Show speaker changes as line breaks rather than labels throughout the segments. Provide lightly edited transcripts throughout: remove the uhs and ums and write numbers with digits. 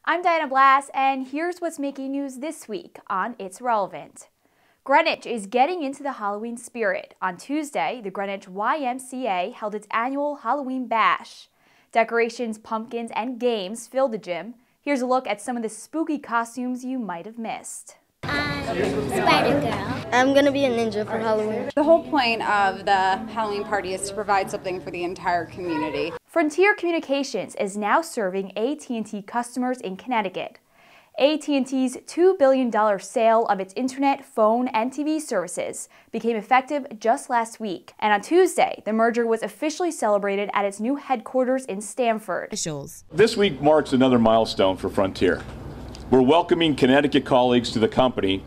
I'm Diana Blass, and here's what's making news this week on It's Relevant. Greenwich is getting into the Halloween spirit. On Tuesday, the Greenwich YMCA held its annual Halloween Bash. Decorations, pumpkins, and games filled the gym. Here's a look at some of the spooky costumes you might have missed.
Spider-Girl.
I'm going to be a ninja for Halloween.
The whole point of the Halloween party is to provide something for the entire community.
Frontier Communications is now serving AT&T customers in Connecticut. AT&T's $2 billion sale of its internet, phone, and TV services became effective just last week. And on Tuesday, the merger was officially celebrated at its new headquarters in Stamford.
This week marks another milestone for Frontier. We're welcoming Connecticut colleagues to the company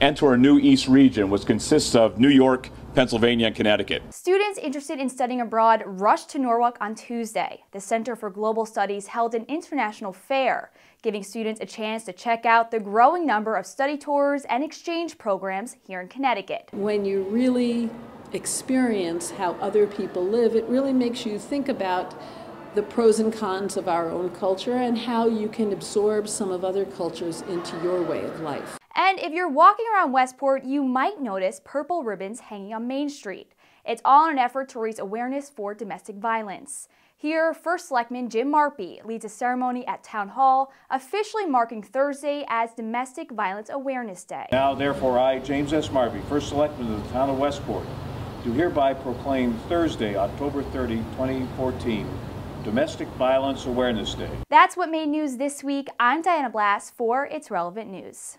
and to our new East region, which consists of New York, Pennsylvania, and Connecticut.
Students interested in studying abroad rushed to Norwalk on Tuesday. The Center for Global Studies held an international fair, giving students a chance to check out the growing number of study tours and exchange programs here in Connecticut.
When you really experience how other people live, it really makes you think about the pros and cons of our own culture and how you can absorb some of other cultures into your way of life.
And if you're walking around Westport, you might notice purple ribbons hanging on Main Street. It's all in an effort to raise awareness for domestic violence. Here, First Selectman Jim Marpy leads a ceremony at Town Hall, officially marking Thursday as Domestic Violence Awareness Day.
Now, therefore, I, James S. Marpy, First Selectman of the Town of Westport, do hereby proclaim Thursday, October 30, 2014, Domestic Violence Awareness Day.
That's what made news this week. I'm Diana Blass for It's Relevant News.